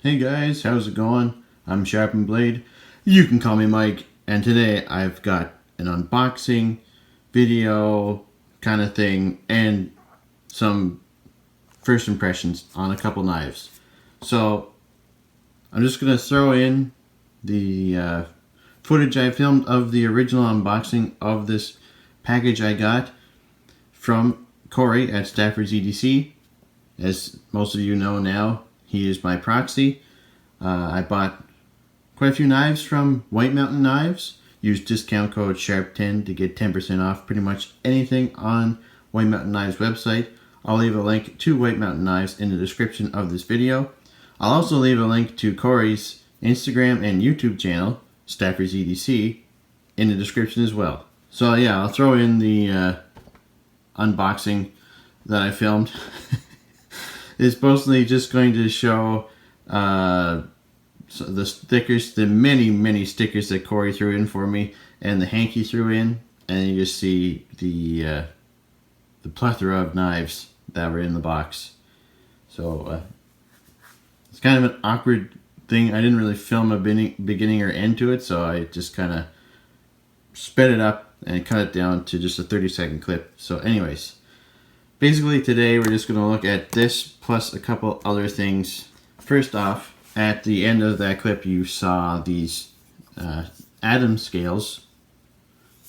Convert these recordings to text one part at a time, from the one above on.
Hey guys, how's it going? I'm Sharp and Blade. You can call me Mike, and today I've got an unboxing video kind of thing and some first impressions on a couple knives. So I'm just gonna throw in the footage I filmed of the original unboxing of this package I got from Corey at Stafford's EDC. As most of you know now, he is my proxy. I bought quite a few knives from White Mountain Knives. Use discount code SHARP10 to get 10% off pretty much anything on White Mountain Knives website. I'll leave a link to White Mountain Knives in the description of this video. I'll also leave a link to Corey's Instagram and YouTube channel, Stafford's EDC, in the description as well. So yeah, I'll throw in the unboxing that I filmed. It's mostly just going to show so the stickers, the many stickers that Corey threw in for me, and the hanky threw in, and you just see the plethora of knives that were in the box. So it's kind of an awkward thing. I didn't really film a beginning or end to it, so I just kind of sped it up and cut it down to just a 30-second clip. So anyways, basically today we're just going to look at this plus a couple other things. First off, at the end of that clip you saw these atom scales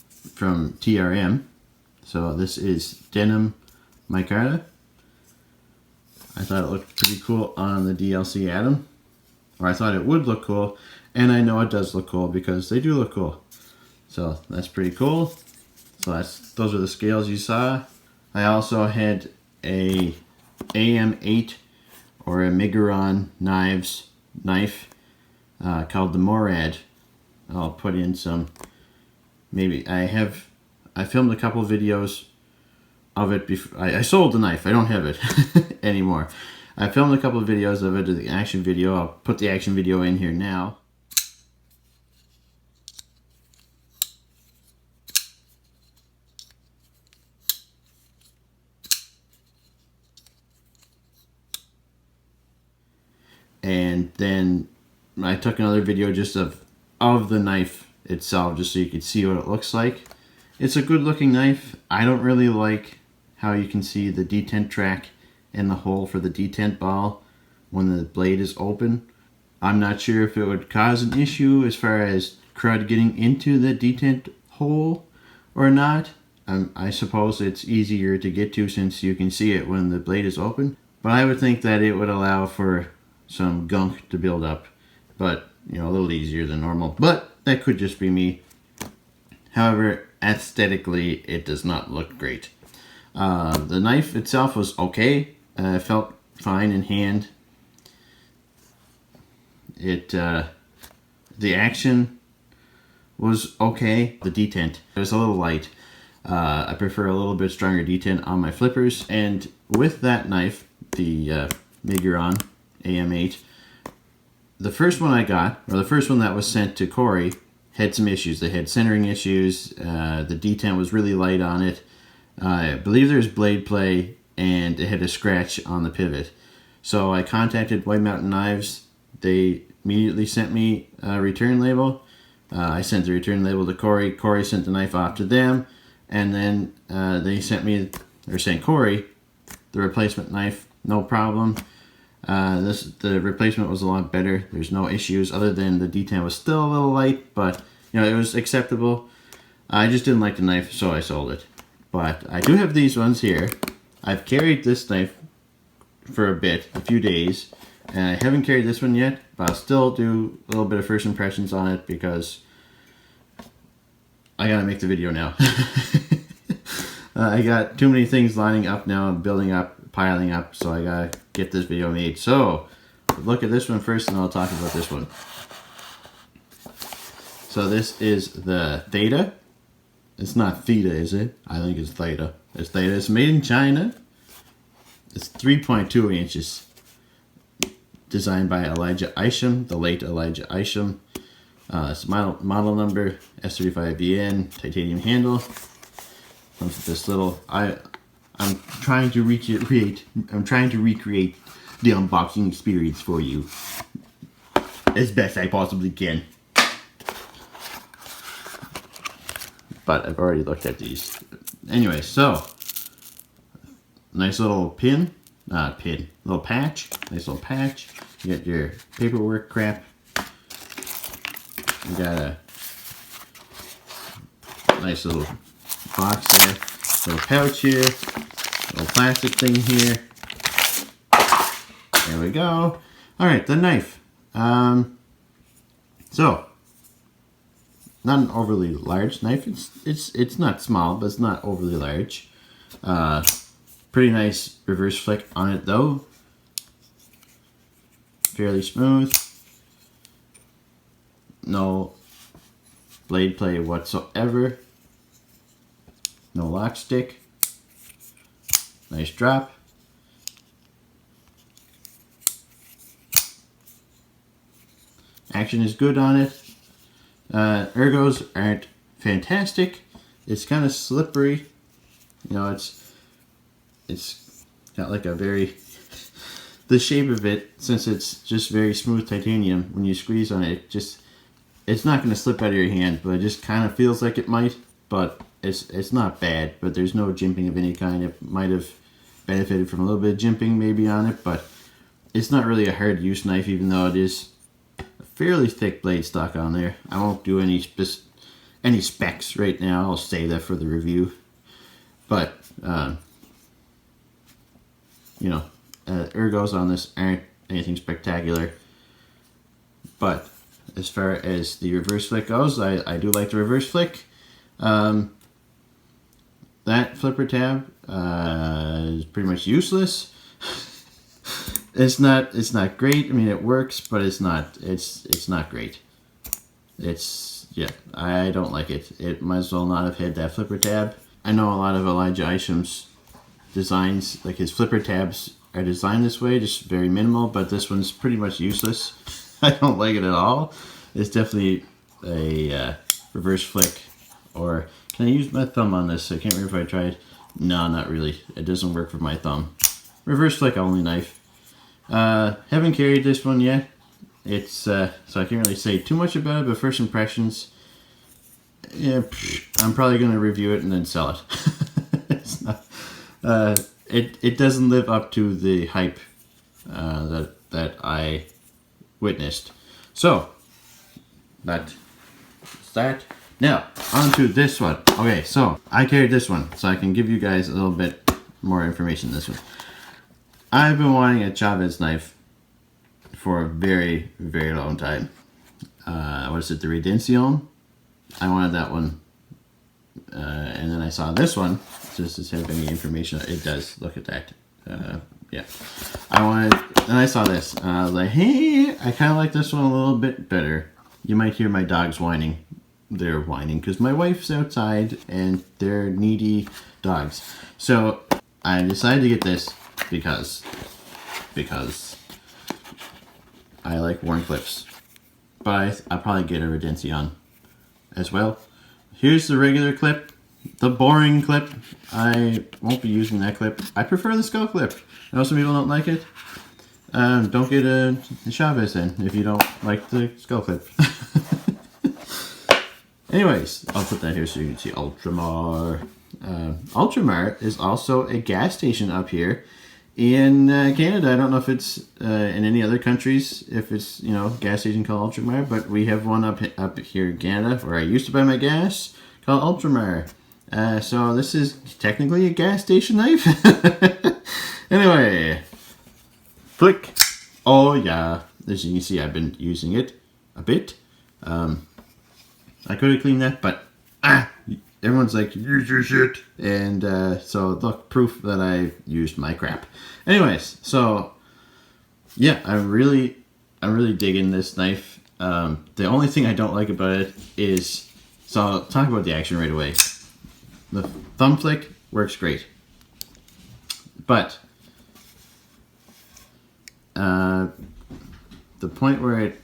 from TRM. So this is denim micarta. I thought it looked pretty cool on the DLC Atom, or I thought it would look cool, and I know it does look cool because they do look cool. So that's pretty cool. So those are the scales you saw. I also had a AM8 or a Miguron knife called the Morad. I'll put in some, maybe I filmed a couple videos of it before. I sold the knife, I don't have it anymore. I filmed a couple of videos of it, the action video. I'll put the action video in here now. And then I took another video just of the knife itself, just so you could see what it looks like. It's a good looking knife. I don't really like how you can see the detent track and the hole for the detent ball when the blade is open. I'm not sure if it would cause an issue as far as crud getting into the detent hole or not. I suppose it's easier to get to since you can see it when the blade is open. But I would think that it would allow for some gunk to build up, but you know, a little easier than normal. But that could just be me. However, aesthetically it does not look great. The knife itself was okay. It felt fine in hand. The action was okay. The detent was a little light. I prefer a little bit stronger detent on my flippers. And with that knife, the Miguron AM8, the first one I got, or the first one that was sent to Corey, had some issues. They had centering issues. The detent was really light on it. I believe there's blade play, and it had a scratch on the pivot. So I contacted White Mountain Knives. They immediately sent me a return label. I sent the return label to Corey. Corey sent the knife off to them, and then they sent Corey the replacement knife. No problem. The replacement was a lot better. There's no issues other than the detent was still a little light, but you know, it was acceptable. I just didn't like the knife, so I sold it. But I do have these ones here. I've carried this knife for a few days, and I haven't carried this one yet, but I'll still do a little bit of first impressions on it because I gotta make the video now. I got too many things lining up now, building up, piling up, so I gotta get this video made. So look at this one first, and I'll talk about this one. So this is the Theta. It's not Theta, is it? I think it's Theta. It's Theta. It's made in China. It's 3.2 inches. Designed by Elijah Isham, the late Elijah Isham. It's model number S35BN, titanium handle. Comes with this little. I'm trying to recreate the unboxing experience for you. as best I possibly can. But I've already looked at these. Anyway, so nice little little patch. Nice little patch. You got your paperwork crap. You got a nice little box there. Little pouch here. Little plastic thing here. There we go. Alright, the knife. So not an overly large knife. It's not small, but it's not overly large. Pretty nice reverse flick on it though. Fairly smooth. No blade play whatsoever. No lock stick. Nice drop. Action is good on it. Ergos aren't fantastic. It's kind of slippery. You know, it's got like a very the shape of it, since it's just very smooth titanium. When you squeeze on it, it's not going to slip out of your hand, but it just kind of feels like it might. But it's not bad. But there's no jimping of any kind. It might have benefited from a little bit of jimping maybe on it, but it's not really a hard use knife, even though it is a fairly thick blade stock on there. I won't do any specs right now. I'll save that for the review. But you know, ergos on this aren't anything spectacular. But as far as the reverse flick goes, I do like the reverse flick. That flipper tab is pretty much useless. It's not great. I mean, it works, but it's not great. Yeah, I don't like it. It might as well not have had that flipper tab. I know a lot of Elijah Isham's designs, like his flipper tabs, are designed this way, just very minimal, but this one's pretty much useless. I don't like it at all. It's definitely a reverse flick. Or can I use my thumb on this? I can't remember if I tried. No, not really. It doesn't work with my thumb. Reverse flick only knife. Haven't carried this one yet. It's so I can't really say too much about it, but first impressions, yeah, I'm probably going to review it and then sell it. It's not, it doesn't live up to the hype that I witnessed. So that's that. Now on to this one. Okay, so I carried this one, so I can give you guys a little bit more information on this one. I've been wanting a Chaves knife for a very, very long time. What is it, the Redencion? I wanted that one. And then I saw this one, just to have any information. It does, look at that. Yeah. And I saw this. And I was like, hey, I kind of like this one a little bit better. You might hear my dogs whining. They're whining because my wife's outside and they're needy dogs. So I decided to get this because I like worn clips. But I'll probably get a Redencion as well. Here's the regular clip, the boring clip. I won't be using that clip. I prefer the skull clip. I know some people don't like it. Don't get a Chaves then if you don't like the skull clip. Anyways, I'll put that here so you can see Ultramar. Ultramar is also a gas station up here in Canada. I don't know if it's in any other countries, if it's, you know, gas station called Ultramar, but we have one up here in Canada where I used to buy my gas called Ultramar. So this is technically a gas station knife. Anyway, flick. Oh yeah, as you can see, I've been using it a bit. I could have cleaned that, but everyone's like, use your shit. And so look, proof that I used my crap. Anyways, so yeah, I'm really digging this knife. The only thing I don't like about it is, so I'll talk about the action right away. The thumb flick works great, but the point where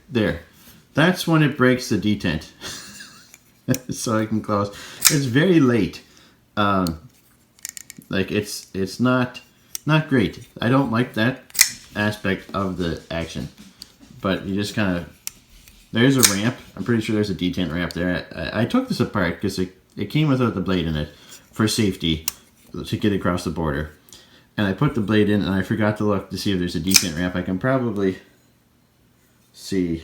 that's when it breaks the detent. So I can close. It's very late. Like it's not great. I don't like that aspect of the action. But you just kind of there's a ramp. I'm pretty sure there's a detent ramp there. I took this apart because it came without the blade in it for safety to get across the border. And I put the blade in and I forgot to look to see if there's a detent ramp. I can probably see.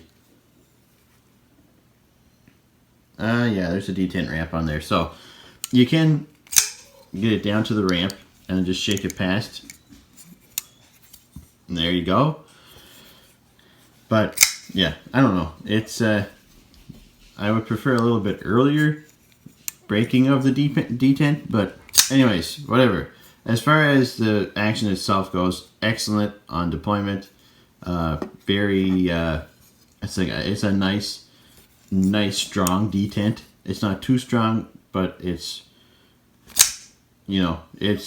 Yeah, there's a detent ramp on there. So you can get it down to the ramp and then just shake it past. And there you go. But yeah, I don't know. It's I would prefer a little bit earlier breaking of the detent, but anyways, whatever. As far as the action itself goes, excellent on deployment. Very, it's a nice strong detent. It's not too strong, but it's, you know, it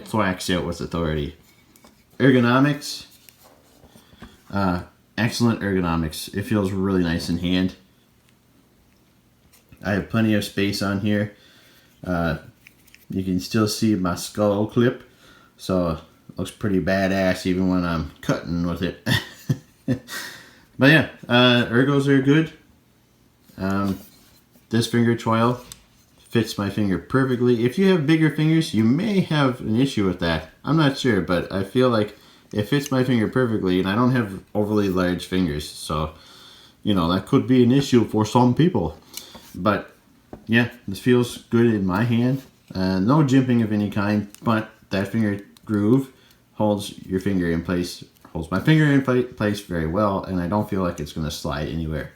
thwacks out with authority. Ergonomics, excellent ergonomics. It feels really nice in hand. I have plenty of space on here. You can still see my skull clip, so it looks pretty badass even when I'm cutting with it. But yeah, ergos are good. This finger choil fits my finger perfectly. If you have bigger fingers, you may have an issue with that. I'm not sure, but I feel like it fits my finger perfectly, and I don't have overly large fingers, so you know that could be an issue for some people. But yeah, this feels good in my hand. No jimping of any kind, but that finger groove holds your finger in place, holds my finger in place very well, and I don't feel like it's going to slide anywhere.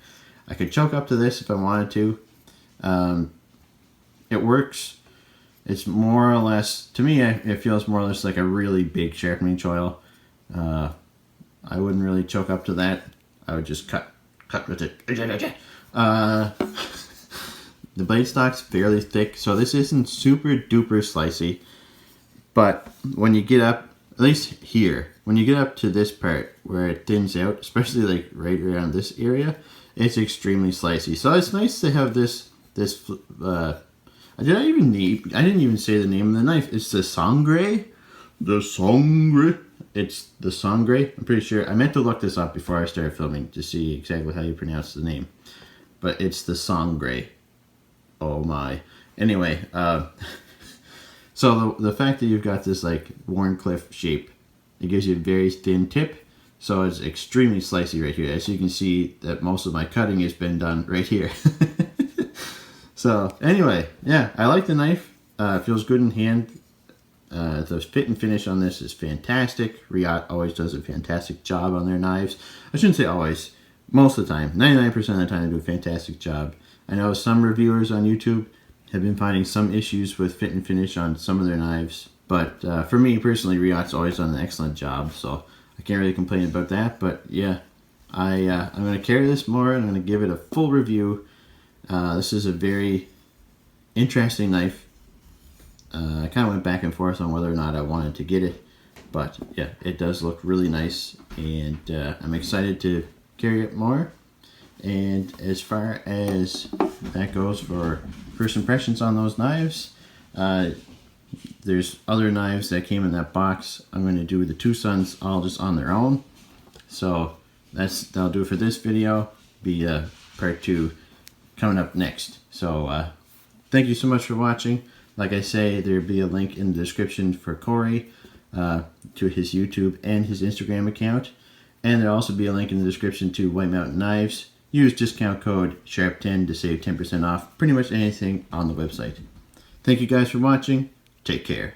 I could choke up to this if I wanted to. It works. It's more or less, to me, it feels more or less like a really big sharpening choil. I wouldn't really choke up to that. I would just cut with it. The blade stock's fairly thick, so this isn't super duper slicey. But when you get up, at least here, when you get up to this part where it thins out, especially like right around this area, it's extremely slicey. So it's nice to have this. I didn't even say the name of the knife. It's the Sangre. The Sangre. It's the Sangre. I'm pretty sure. I meant to look this up before I started filming to see exactly how you pronounce the name. But it's the Sangre. Oh my. Anyway, so the fact that you've got this like Warncliffe shape, it gives you a very thin tip, so it's extremely slicey right here. As you can see, that most of my cutting has been done right here. So anyway, yeah, I like the knife. It feels good in hand. The fit and finish on this is fantastic. Riot always does a fantastic job on their knives. I shouldn't say always. Most of the time, 99% of the time, they do a fantastic job. I know some reviewers on YouTube have been finding some issues with fit and finish on some of their knives. But for me personally, Riot's always done an excellent job, so I can't really complain about that. But yeah, I'm going to carry this more, and I'm going to give it a full review. This is a very interesting knife. I kind of went back and forth on whether or not I wanted to get it. But yeah, it does look really nice, and I'm excited to carry it more. And as far as that goes for first impressions on those knives, there's other knives that came in that box. I'm going to do the Two Sons all just on their own. So that'll do it for this video. Be part 2 coming up next. So thank you so much for watching. Like I say, there'll be a link in the description for Corey to his YouTube and his Instagram account. And there'll also be a link in the description to White Mountain Knives. Use discount code SHARP10 to save 10% off pretty much anything on the website. Thank you guys for watching. Take care.